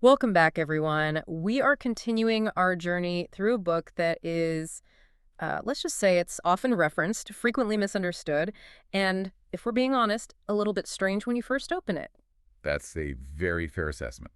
Welcome back, everyone. We are continuing our journey through a book that is, let's just say it's often referenced, frequently misunderstood, and, if we're being honest, a little bit strange when you first open it. That's a very fair assessment.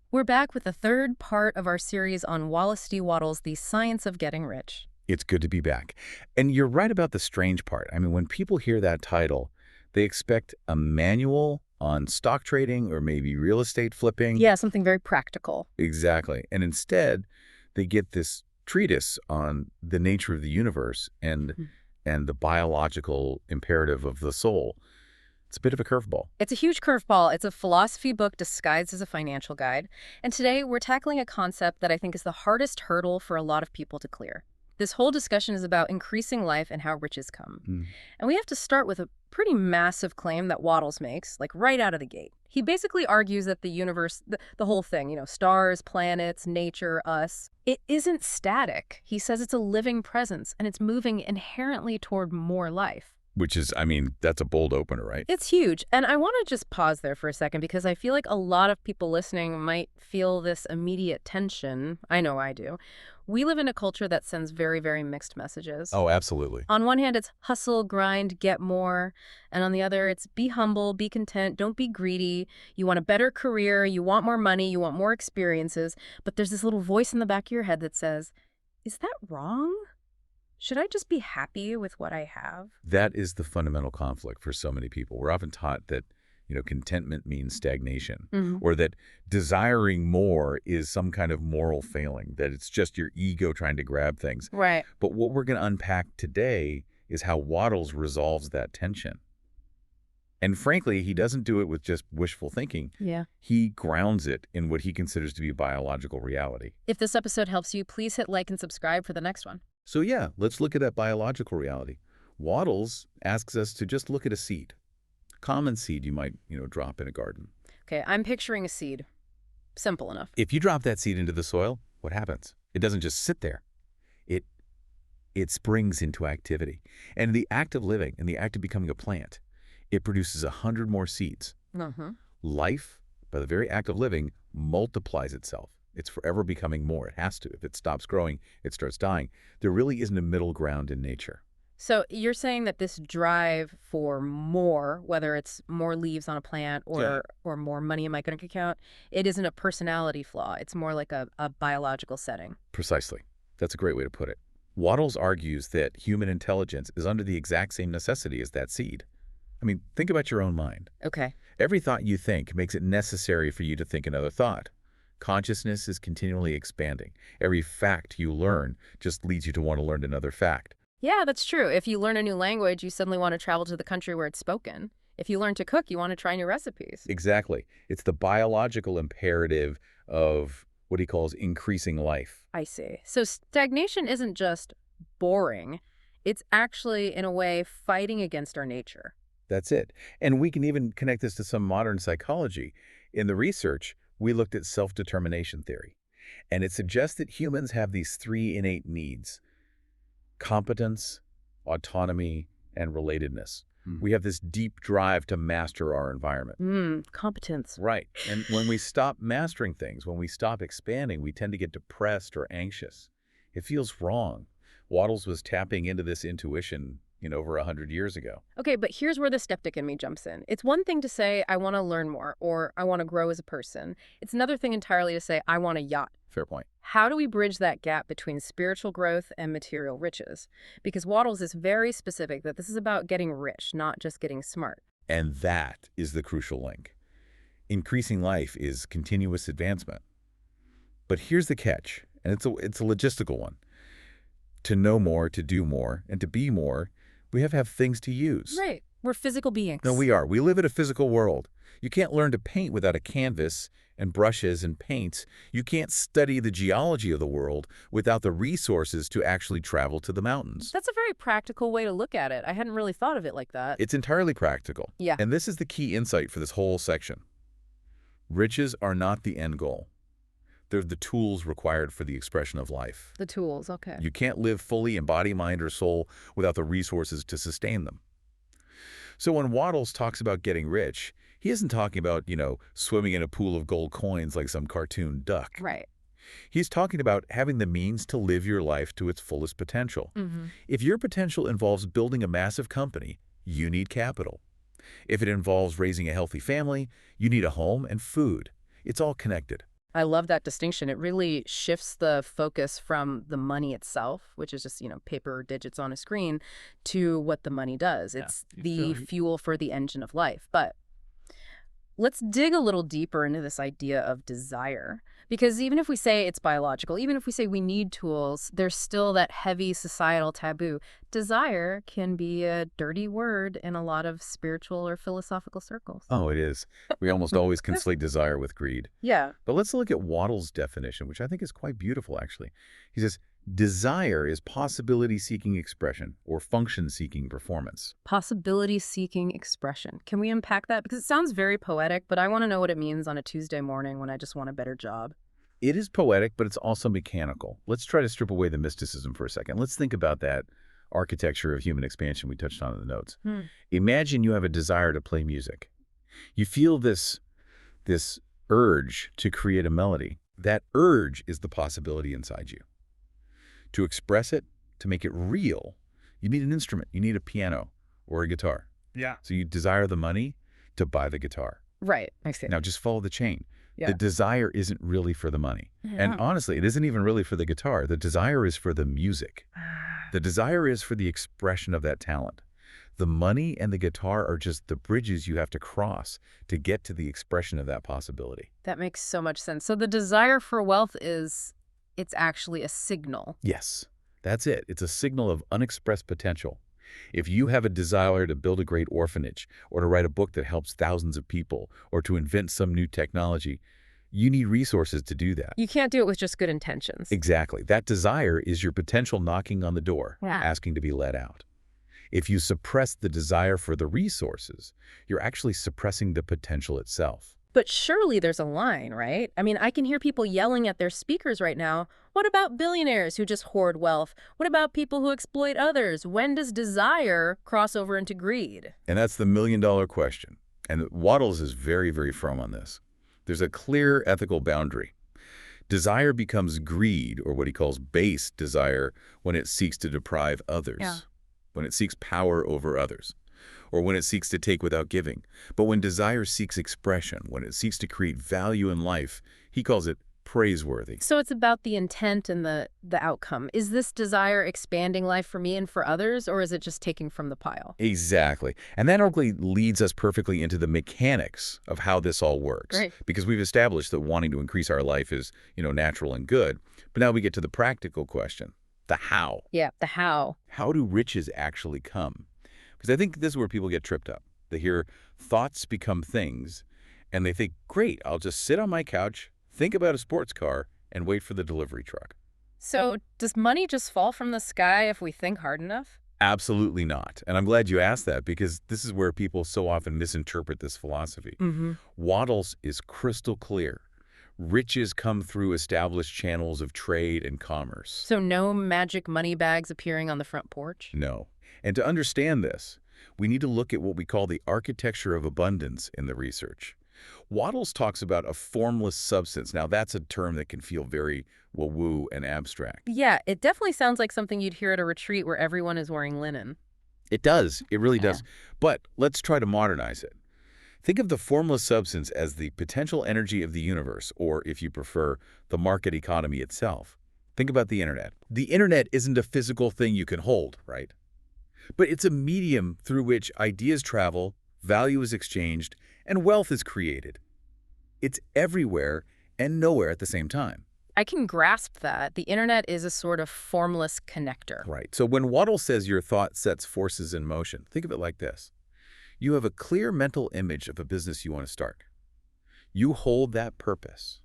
We're back with the third part of our series on Wallace D. Wattles' The Science of Getting Rich. It's good to be back. And you're right about the strange part. I mean, when people hear that title, they expect a manual on stock trading or maybe real estate flipping. Yeah, something very practical. Exactly. And instead, they get this treatise on the nature of the universe and the biological imperative of the soul. It's a bit of a curveball. It's a huge curveball. It's a philosophy book disguised as a financial guide. And today, we're tackling a concept that I think is the hardest hurdle for a lot of people to clear. This whole discussion is about increasing life and how riches come. And we have to start with a pretty massive claim that Wattles makes, like right out of the gate. He basically argues that the universe, the whole thing, stars, planets, nature, us, it isn't static. He says it's a living presence, and it's moving inherently toward more life. Which is, I mean, that's a bold opener, right? It's huge. And I want to just pause there for a second because I feel like a lot of people listening might feel this immediate tension. I know I do. We live in a culture that sends very, very mixed messages. Oh, absolutely. On one hand, it's hustle, grind, get more. And on the other, it's be humble, be content, don't be greedy. You want a better career, you want more money, you want more experiences. But there's this little voice in the back of your head that says, is that wrong? Should I just be happy with what I have? That is the fundamental conflict for so many people. We're often taught that, contentment means stagnation, or that desiring more is some kind of moral failing, that it's just your ego trying to grab things. Right. But what we're going to unpack today is how Wattles resolves that tension. And frankly, he doesn't do it with just wishful thinking. Yeah. He grounds it in what he considers to be biological reality. If this episode helps you, please hit like and subscribe for the next one. So yeah, let's look at that biological reality. Wattles asks us to just look at a seed. Common seed you might, drop in a garden. Okay, I'm picturing a seed. Simple enough. If you drop that seed into the soil, what happens? It doesn't just sit there. It springs into activity. And in the act of living, in the act of becoming a plant, it produces 100 more seeds. Life, by the very act of living, multiplies itself. It's forever becoming more. It has to. If it stops growing, it starts dying. There really isn't a middle ground in nature. So you're saying that this drive for more, whether it's more leaves on a plant or more money in my bank account, it isn't a personality flaw. It's more like a biological setting. Precisely. That's a great way to put it. Wattles argues that human intelligence is under the exact same necessity as that seed. I mean, think about your own mind. Okay. Every thought you think makes it necessary for you to think another thought. Consciousness is continually expanding. Every fact you learn just leads you to want to learn another fact. Yeah, that's true. If you learn a new language, you suddenly want to travel to the country where it's spoken. If you learn to cook, you want to try new recipes. Exactly. It's the biological imperative of what he calls increasing life. I see. So stagnation isn't just boring. It's actually, in a way, fighting against our nature. That's it. And we can even connect this to some modern psychology. In the research, we looked at self-determination theory. And it suggests that humans have these three innate needs: competence, autonomy, and relatedness. We have this deep drive to master our environment. Competence. Right. And when we stop mastering things, when we stop expanding, we tend to get depressed or anxious. It feels wrong. Wattles was tapping into this intuition, over 100 years ago. Okay, but here's where the skeptic in me jumps in. It's one thing to say, I want to learn more, or I want to grow as a person. It's another thing entirely to say, I want a yacht. Fair point. How do we bridge that gap between spiritual growth and material riches? Because Wattles is very specific that this is about getting rich, not just getting smart. And that is the crucial link. Increasing life is continuous advancement. But here's the catch, and it's a logistical one. To know more, to do more, and to be more, we have to have things to use. Right. We're physical beings. No, we are. We live in a physical world. You can't learn to paint without a canvas and brushes and paints. You can't study the geology of the world without the resources to actually travel to the mountains. That's a very practical way to look at it. I hadn't really thought of it like that. It's entirely practical. Yeah. And this is the key insight for this whole section. Riches are not the end goal. They're the tools required for the expression of life. The tools, okay. You can't live fully in body, mind, or soul without the resources to sustain them. So when Wattles talks about getting rich, He isn't talking about, swimming in a pool of gold coins like some cartoon duck. Right. He's talking about having the means to live your life to its fullest potential. Hmm. If your potential involves building a massive company, you need capital. If it involves raising a healthy family, you need a home and food. It's all connected. I love that distinction. It really shifts the focus from the money itself, which is just, paper digits on a screen, to what the money does. Yeah, It's you're so the right. fuel for the engine of life. But let's dig a little deeper into this idea of desire. Because even if we say it's biological, even if we say we need tools, there's still that heavy societal taboo. Desire can be a dirty word in a lot of spiritual or philosophical circles. Oh, it is. We almost always conflate desire with greed. Yeah. But let's look at Wattles' definition, which I think is quite beautiful, actually. He says, desire is possibility-seeking expression or function-seeking performance. Possibility-seeking expression. Can we unpack that? Because it sounds very poetic, but I want to know what it means on a Tuesday morning when I just want a better job. It is poetic, but it's also mechanical. Let's try to strip away the mysticism for a second. Let's think about that architecture of human expansion we touched on in the notes. Hmm. Imagine you have a desire to play music. You feel this urge to create a melody. That urge is the possibility inside you. To express it, to make it real, you need an instrument. You need a piano or a guitar. Yeah. So you desire the money to buy the guitar. Right. I see. Now just follow the chain. Yeah. The desire isn't really for the money. And honestly, it isn't even really for the guitar. The desire is for the music. The desire is for the expression of that talent. The money and the guitar are just the bridges you have to cross to get to the expression of that possibility. That makes so much sense. So the desire for wealth it's actually a signal. Yes, that's it. It's a signal of unexpressed potential. If you have a desire to build a great orphanage or to write a book that helps thousands of people or to invent some new technology, you need resources to do that. You can't do it with just good intentions. Exactly. That desire is your potential knocking on the door, Yeah. asking to be let out. If you suppress the desire for the resources, you're actually suppressing the potential itself. But surely there's a line, right? I mean, I can hear people yelling at their speakers right now. What about billionaires who just hoard wealth? What about people who exploit others? When does desire cross over into greed? And that's the million-dollar question. And Wattles is very, very firm on this. There's a clear ethical boundary. Desire becomes greed, or what he calls base desire, when it seeks to deprive others. Yeah. When it seeks power over others, or when it seeks to take without giving. But when desire seeks expression, when it seeks to create value in life, he calls it praiseworthy. So it's about the intent and the outcome. Is this desire expanding life for me and for others, or is it just taking from the pile? Exactly. And that actually leads us perfectly into the mechanics of how this all works. Right. Because we've established that wanting to increase our life is, natural and good. But now we get to the practical question, the how. Yeah, the how. How do riches actually come? Because I think this is where people get tripped up. They hear thoughts become things, and they think, great, I'll just sit on my couch, think about a sports car, and wait for the delivery truck. So does money just fall from the sky if we think hard enough? Absolutely not. And I'm glad you asked that, because this is where people so often misinterpret this philosophy. Mm-hmm. Wattles is crystal clear. Riches come through established channels of trade and commerce. So no magic money bags appearing on the front porch? No. And to understand this, we need to look at what we call the architecture of abundance in the research. Wattles talks about a formless substance. Now, that's a term that can feel very woo and abstract. Yeah, it definitely sounds like something you'd hear at a retreat where everyone is wearing linen. It does. It really Yeah. does. But let's try to modernize it. Think of the formless substance as the potential energy of the universe, or if you prefer, the market economy itself. Think about the internet. The internet isn't a physical thing you can hold, right? But it's a medium through which ideas travel, value is exchanged, and wealth is created. It's everywhere and nowhere at the same time. I can grasp that. The internet is a sort of formless connector. Right. So when Waddle says your thought sets forces in motion, think of it like this. You have a clear mental image of a business you want to start. You hold that purpose.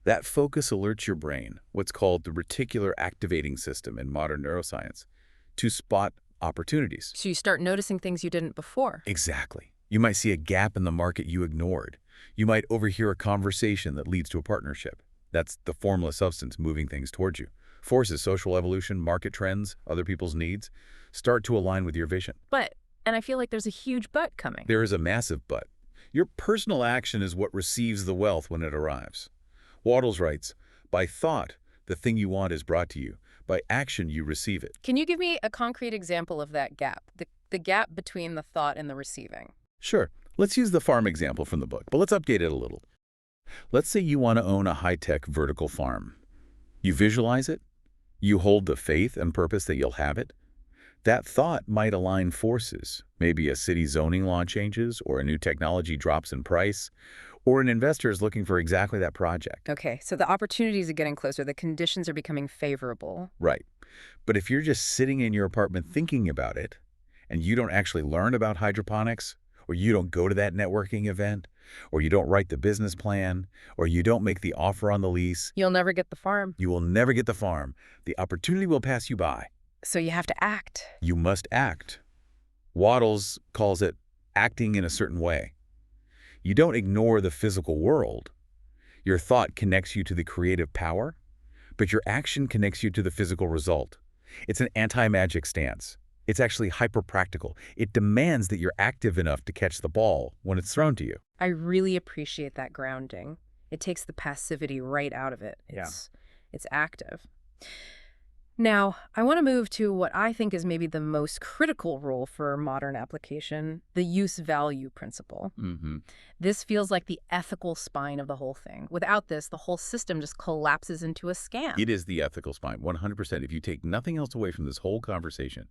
That focus alerts your brain, what's called the reticular activating system in modern neuroscience, to spot opportunities. So you start noticing things you didn't before. Exactly. You might see a gap in the market you ignored. You might overhear a conversation that leads to a partnership. That's the formless substance moving things towards you. Forces, social evolution, market trends, other people's needs, start to align with your vision. And I feel like there's a huge but coming. There is a massive but. Your personal action is what receives the wealth when it arrives. Wattles writes, by thought, the thing you want is brought to you. By action, you receive it. Can you give me a concrete example of that gap, the gap between the thought and the receiving? Sure, let's use the farm example from the book, but let's update it a little. Let's say you want to own a high-tech vertical farm. You visualize it. You hold the faith and purpose that you'll have it. That thought might align forces. Maybe a city zoning law changes, or a new technology drops in price, or an investor is looking for exactly that project. Okay, so the opportunities are getting closer. The conditions are becoming favorable. Right. But if you're just sitting in your apartment thinking about it, and you don't actually learn about hydroponics, or you don't go to that networking event, or you don't write the business plan, or you don't make the offer on the lease, You'll never get the farm. you will never get the farm. The opportunity will pass you by. So you have to act. You must act. Wattles calls it acting in a certain way. You don't ignore the physical world. Your thought connects you to the creative power, but your action connects you to the physical result. It's an anti-magic stance. It's actually hyper-practical. It demands that you're active enough to catch the ball when it's thrown to you. I really appreciate that grounding. It takes the passivity right out of it. It's active. Now, I want to move to what I think is maybe the most critical rule for modern application, the use-value principle. This feels like the ethical spine of the whole thing. Without this, the whole system just collapses into a scam. It is the ethical spine, 100%. If you take nothing else away from this whole conversation,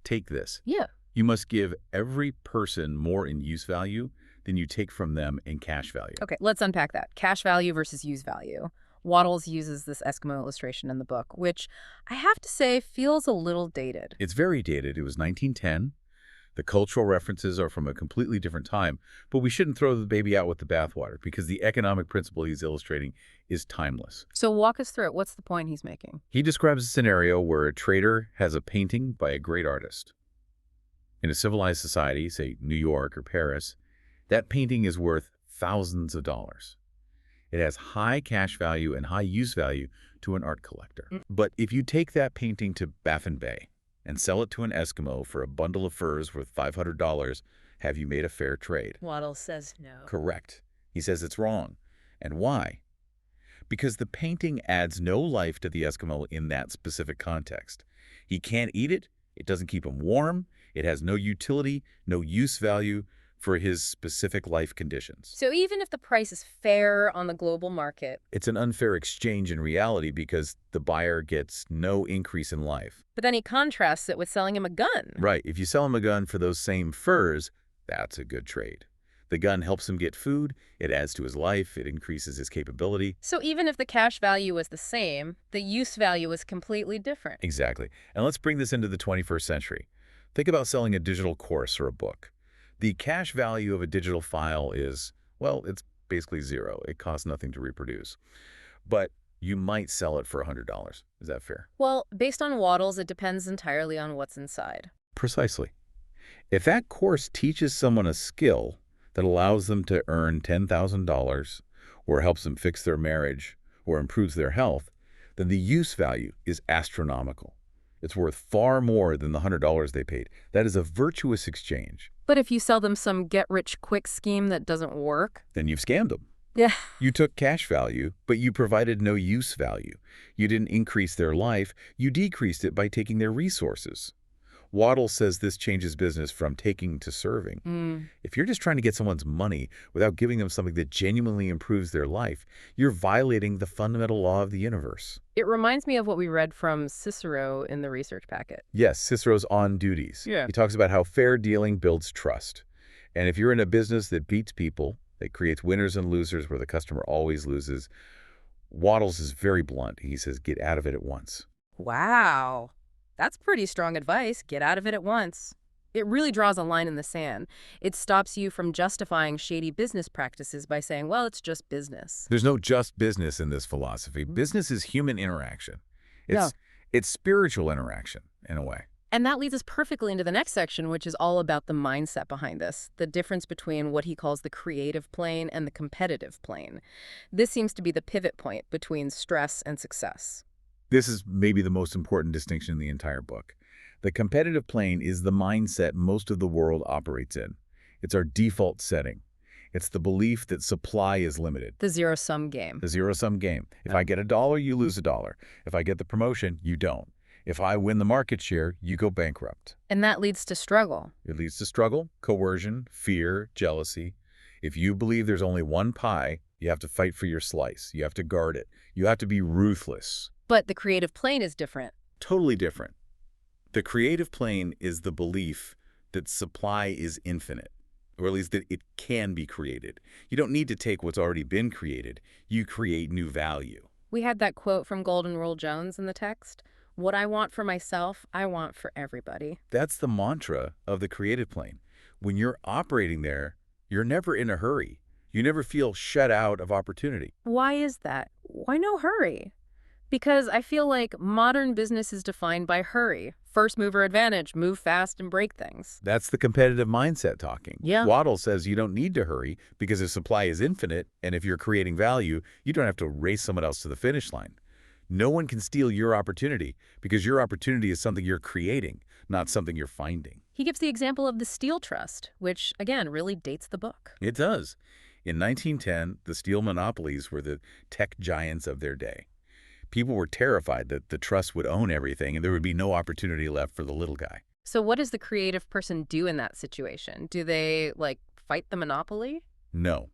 take this. Yeah. You must give every person more in use value than you take from them in cash value. Okay, let's unpack that. Cash value versus use value. Wattles uses this Eskimo illustration in the book, which I have to say feels a little dated. It's very dated. It was 1910. The cultural references are from a completely different time, but we shouldn't throw the baby out with the bathwater because the economic principle he's illustrating is timeless. So walk us through it. What's the point he's making? He describes a scenario where a trader has a painting by a great artist. In a civilized society, say New York or Paris, that painting is worth thousands of dollars. It has high cash value and high use value to an art collector. But if you take that painting to Baffin Bay and sell it to an Eskimo for a bundle of furs worth $500, have you made a fair trade? Wattles says no. Correct. He says it's wrong. And why? Because the painting adds no life to the Eskimo in that specific context. He can't eat it. It doesn't keep him warm. It has no utility, no use value for his specific life conditions. So even if the price is fair on the global market, it's an unfair exchange in reality because the buyer gets no increase in life. but then he contrasts it with selling him a gun. Right. If you sell him a gun for those same furs, that's a good trade. The gun helps him get food, it adds to his life, it increases his capability. So even if the cash value is the same, the use value is completely different. Exactly. And let's bring this into the 21st century. Think about selling a digital course or a book. The cash value of a digital file is, well, it's basically zero. It costs nothing to reproduce. But you might sell it for $100. Is that fair? Well, based on Wattles, it depends entirely on what's inside. Precisely. If that course teaches someone a skill that allows them to earn $10,000 or helps them fix their marriage or improves their health, then the use value is astronomical. It's worth far more than the $100 they paid. That is a virtuous exchange. But if you sell them some get-rich-quick scheme that doesn't work? Then you've scammed them. Yeah. You took cash value, but you provided no use value. You didn't increase their life. You decreased it by taking their resources. Wattles says this changes business from taking to serving. If you're just trying to get someone's money without giving them something that genuinely improves their life, you're violating the fundamental law of the universe. It reminds me of what we read from Cicero in the research packet. Yes, Cicero's On Duties. Yeah. He talks about how fair dealing builds trust. And if you're in a business that beats people, that creates winners and losers where the customer always loses, Wattles is very blunt. He says, get out of it at once. Wow. That's pretty strong advice. Get out of it at once. It really draws a line in the sand. It stops you from justifying shady business practices by saying, well, it's just business. There's no just business in this philosophy. Business is human interaction. It's spiritual interaction, in a way. And that leads us perfectly into the next section, which is all about the mindset behind this, the difference between what he calls the creative plane and the competitive plane. This seems to be the pivot point between stress and success. This is maybe the most important distinction in the entire book. The competitive plane is the mindset most of the world operates in. It's our default setting. It's the belief that supply is limited. The zero-sum game. The zero-sum game. If I get $1, you lose $1. If I get the promotion, you don't. If I win the market share, you go bankrupt. And that leads to struggle. It leads to struggle, coercion, fear, jealousy. If you believe there's only one pie, you have to fight for your slice. You have to guard it. You have to be ruthless. But the creative plane is different. Totally different. The creative plane is the belief that supply is infinite, or at least that it can be created. You don't need to take what's already been created. You create new value. We had that quote from Golden Rule Jones in the text. What I want for myself, I want for everybody. That's the mantra of the creative plane. When you're operating there, you're never in a hurry. You never feel shut out of opportunity. Why is that? Why no hurry? Because I feel like modern business is defined by hurry. First mover advantage, move fast and break things. That's the competitive mindset talking. Yeah. Wattles says you don't need to hurry because the supply is infinite, and if you're creating value, you don't have to race someone else to the finish line. No one can steal your opportunity because your opportunity is something you're creating, not something you're finding. He gives the example of the steel trust, which, again, really dates the book. It does. In 1910, the steel monopolies were the tech giants of their day. People were terrified that the trust would own everything and there would be no opportunity left for the little guy. So what does the creative person do in that situation? Do they, fight the monopoly? No.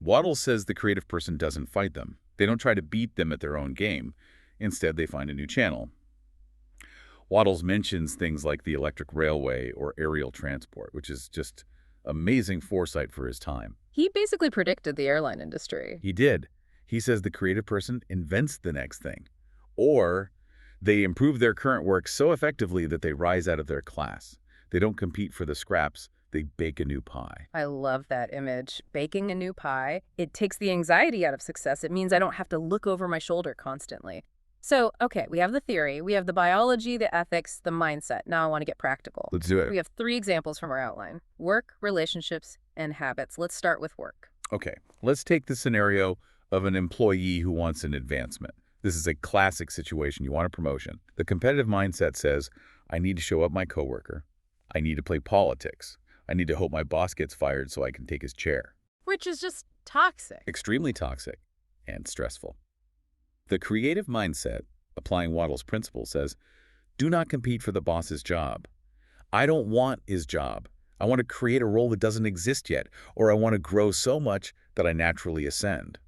Wattles says the creative person doesn't fight them. They don't try to beat them at their own game. Instead, they find a new channel. Wattles mentions things like the electric railway or aerial transport, which is just amazing foresight for his time. He basically predicted the airline industry. He did. He says the creative person invents the next thing. Or they improve their current work so effectively that they rise out of their class. They don't compete for the scraps. They bake a new pie. I love that image. Baking a new pie. It takes the anxiety out of success. It means I don't have to look over my shoulder constantly. So, okay, we have the theory, we have the biology, the ethics, the mindset. Now I want to get practical. Let's do it. We have 3 examples from our outline: work, relationships, and habits. Let's start with work. Okay, let's take the scenario of an employee who wants an advancement. This is a classic situation. You want a promotion. The competitive mindset says, I need to show up my coworker. I need to play politics. I need to hope my boss gets fired so I can take his chair. Which is just toxic. Extremely toxic and stressful. The creative mindset, applying Wattles' principle, says, do not compete for the boss's job. I don't want his job. I want to create a role that doesn't exist yet, or I want to grow so much that I naturally ascend.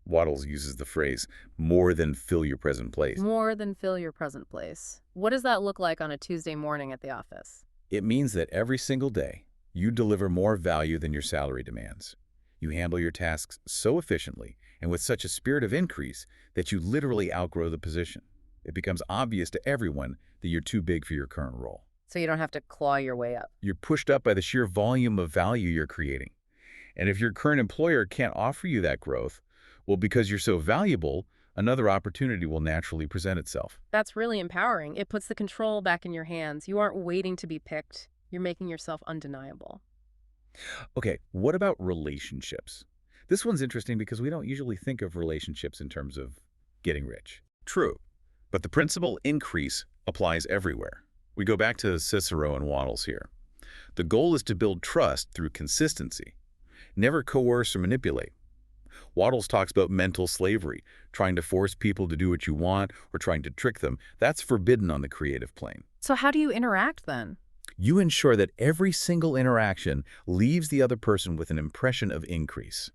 Wattles uses the phrase, more than fill your present place. More than fill your present place. What does that look like on a Tuesday morning at the office? It means that every single day, you deliver more value than your salary demands. You handle your tasks so efficiently and with such a spirit of increase that you literally outgrow the position. It becomes obvious to everyone that you're too big for your current role. So you don't have to claw your way up. You're pushed up by the sheer volume of value you're creating. And if your current employer can't offer you that growth, well, because you're so valuable, another opportunity will naturally present itself. That's really empowering. It puts the control back in your hands. You aren't waiting to be picked. You're making yourself undeniable. Okay, what about relationships? This one's interesting because we don't usually think of relationships in terms of getting rich. True, but the principle increase applies everywhere. We go back to Cicero and Wattles here. The goal is to build trust through consistency. Never coerce or manipulate. Wattles talks about mental slavery, trying to force people to do what you want or trying to trick them. That's forbidden on the creative plane. So how do you interact then? You ensure that every single interaction leaves the other person with an impression of increase.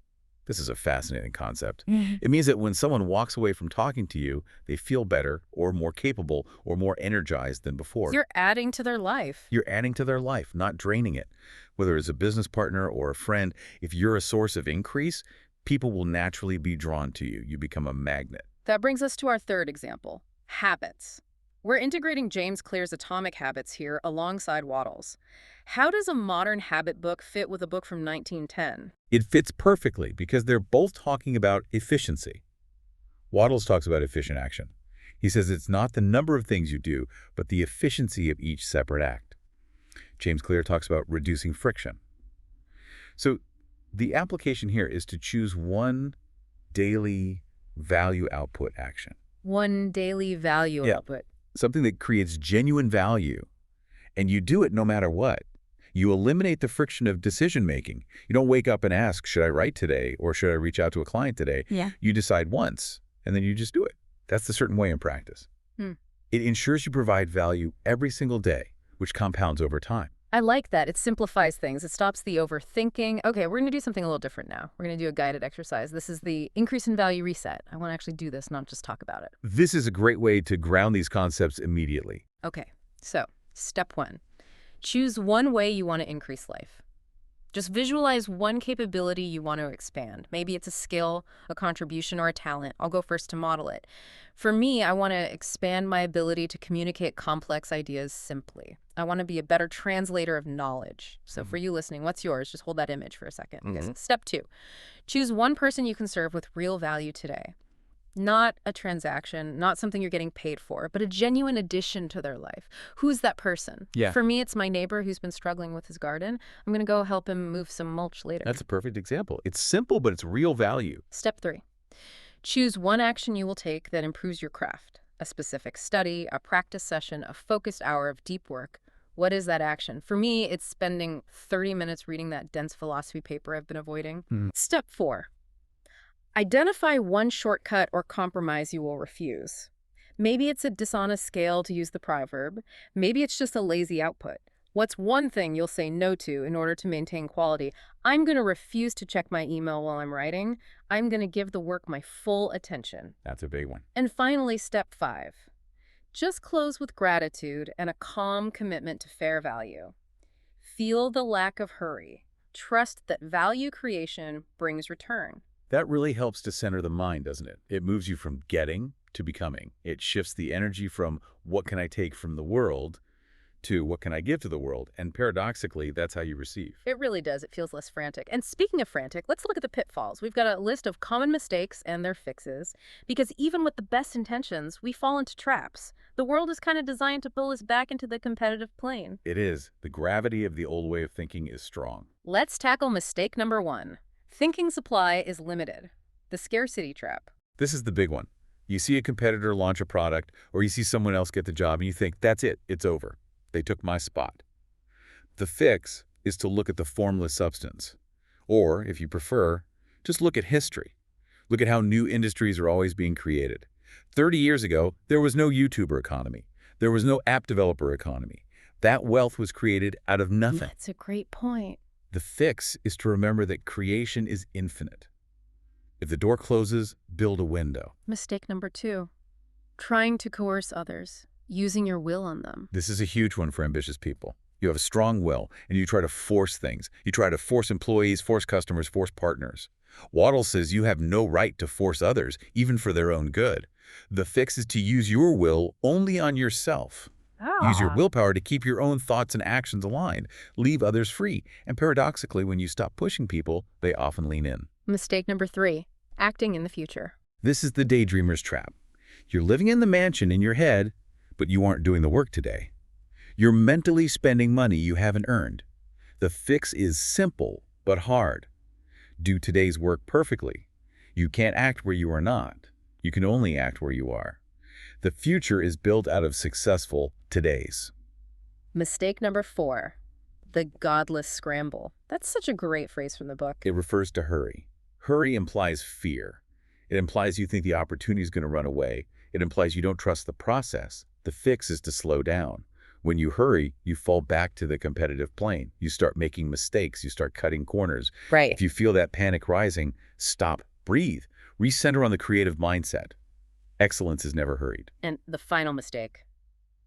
This is a fascinating concept. It means that when someone walks away from talking to you, they feel better or more capable or more energized than before. You're adding to their life. You're adding to their life, not draining it. Whether it's a business partner or a friend, if you're a source of increase, people will naturally be drawn to you. You become a magnet. That brings us to our 3rd example, habits. We're integrating James Clear's Atomic Habits here alongside Wattles. How does a modern habit book fit with a book from 1910? It fits perfectly because they're both talking about efficiency. Wattles talks about efficient action. He says it's not the number of things you do, but the efficiency of each separate act. James Clear talks about reducing friction. So the application here is to choose one daily value output action. One daily value output. Something that creates genuine value. And you do it no matter what. You eliminate the friction of decision-making. You don't wake up and ask, should I write today or should I reach out to a client today? Yeah. You decide once, and then you just do it. That's the certain way in practice. Hmm. It ensures you provide value every single day, which compounds over time. I like that. It simplifies things. It stops the overthinking. Okay, we're going to do something a little different now. We're going to do a guided exercise. This is the increase in value reset. I want to actually do this, not just talk about it. This is a great way to ground these concepts immediately. Okay, so step 1. Choose one way you want to increase life. Just visualize one capability you want to expand. Maybe it's a skill, a contribution, or a talent. I'll go first to model it. For me, I want to expand my ability to communicate complex ideas simply. I want to be a better translator of knowledge. So for you listening, what's yours? Just hold that image for a second. Okay, step 2. Choose one person you can serve with real value today. Not a transaction, not something you're getting paid for, but a genuine addition to their life. Who's that person? Yeah. For me, it's my neighbor who's been struggling with his garden. I'm going to go help him move some mulch later. That's a perfect example. It's simple, but it's real value. Step 3. Choose one action you will take that improves your craft. A specific study, a practice session, a focused hour of deep work. What is that action? For me, it's spending 30 minutes reading that dense philosophy paper I've been avoiding. Step 4. Identify one shortcut or compromise you will refuse. Maybe it's a dishonest scale, to use the proverb. Maybe it's just a lazy output. What's one thing you'll say no to in order to maintain quality? I'm going to refuse to check my email while I'm writing. I'm going to give the work my full attention. That's a big one. And finally, step 5. Just close with gratitude and a calm commitment to fair value. Feel the lack of hurry. Trust that value creation brings return. That really helps to center the mind, doesn't it? It moves you from getting to becoming. It shifts the energy from what can I take from the world to what can I give to the world. And paradoxically, that's how you receive. It really does. It feels less frantic. And speaking of frantic, let's look at the pitfalls. We've got a list of common mistakes and their fixes, because even with the best intentions, we fall into traps. The world is kind of designed to pull us back into the competitive plane. It is. The gravity of the old way of thinking is strong. Let's tackle mistake number 1. Thinking supply is limited. The scarcity trap. This is the big one. You see a competitor launch a product, or you see someone else get the job, and you think, that's it, it's over. They took my spot. The fix is to look at the formless substance. Or, if you prefer, just look at history. Look at how new industries are always being created. 30 years ago, there was no YouTuber economy. There was no app developer economy. That wealth was created out of nothing. That's a great point. The fix is to remember that creation is infinite. If the door closes, build a window. Mistake number 2. Trying to coerce others. Using your will on them. This is a huge one for ambitious people. You have a strong will, and you try to force things. You try to force employees, force customers, force partners. Wattles says you have no right to force others, even for their own good. The fix is to use your will only on yourself. Use your willpower to keep your own thoughts and actions aligned. Leave others free. And paradoxically, when you stop pushing people, they often lean in. Mistake number 3. Acting in the future. This is the daydreamer's trap. You're living in the mansion in your head, but you aren't doing the work today. You're mentally spending money you haven't earned. The fix is simple, but hard. Do today's work perfectly. You can't act where you are not. You can only act where you are. The future is built out of successful todays. Mistake number 4. The godless scramble. That's such a great phrase from the book. It refers to hurry. Hurry implies fear. It implies you think the opportunity is going to run away. It implies you don't trust the process. The fix is to slow down. When you hurry, you fall back to the competitive plane. You start making mistakes. You start cutting corners. Right. If you feel that panic rising, stop, breathe, recenter on the creative mindset. Excellence is never hurried. And the final mistake.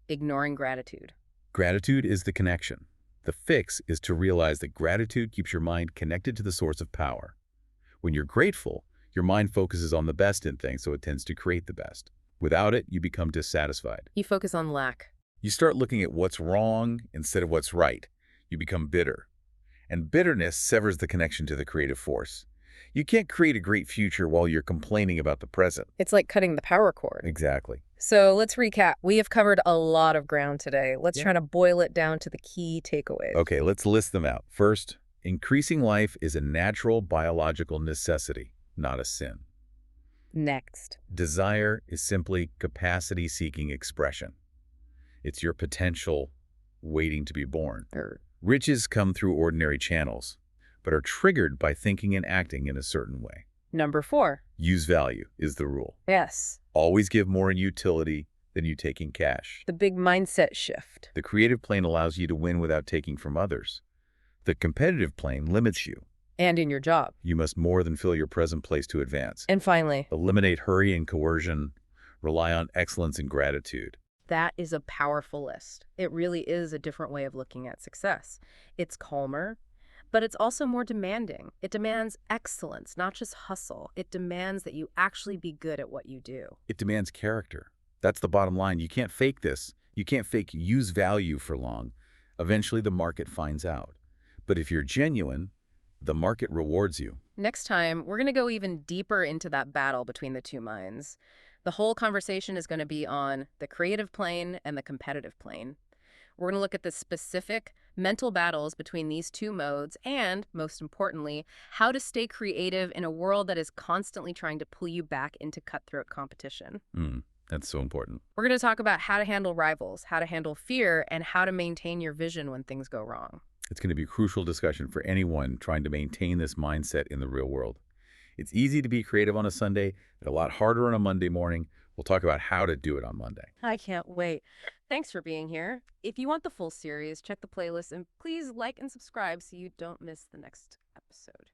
Ignoring gratitude. Gratitude is the connection. The fix is to realize that gratitude keeps your mind connected to the source of power. When you're grateful, your mind focuses on the best in things, so it tends to create the best. Without it, you become dissatisfied. You focus on lack. You start looking at what's wrong instead of what's right. You become bitter. And bitterness severs the connection to the creative force. You can't create a great future while you're complaining about the present. It's like cutting the power cord. Exactly. So let's recap. We have covered a lot of ground today. Let's try to boil it down to the key takeaways. Okay, let's list them out. First, increasing life is a natural biological necessity, not a sin. Next. Desire is simply capacity-seeking expression. It's your potential waiting to be born. Or Riches come through ordinary channels, but are triggered by thinking and acting in a certain way. Number 4. Use value is the rule. Yes, Always give more in utility than you take in cash. the big mindset shift. The creative plane allows you to win without taking from others. The competitive plane limits you. And in your job. You must more than fill your present place to advance. And finally, Eliminate hurry and coercion. Rely on excellence and gratitude. that is a powerful list. It really is a different way of looking at success. It's calmer, but it's also more demanding. It demands excellence, not just hustle. It demands that you actually be good at what you do. It demands character. That's the bottom line. You can't fake this. You can't fake use value for long. Eventually, the market finds out. But if you're genuine, the market rewards you. Next time, we're going to go even deeper into that battle between the two minds. The whole conversation is going to be on the creative plane and the competitive plane. We're going to look at the specific mental battles between these two modes and, most importantly, how to stay creative in a world that is constantly trying to pull you back into cutthroat competition. That's so important. We're going to talk about how to handle rivals, how to handle fear, and how to maintain your vision when things go wrong. It's going to be a crucial discussion for anyone trying to maintain this mindset in the real world. It's easy to be creative on a Sunday, but a lot harder on a Monday morning. We'll talk about how to do it on Monday. I can't wait. Thanks for being here. If you want the full series, check the playlist and please like and subscribe so you don't miss the next episode.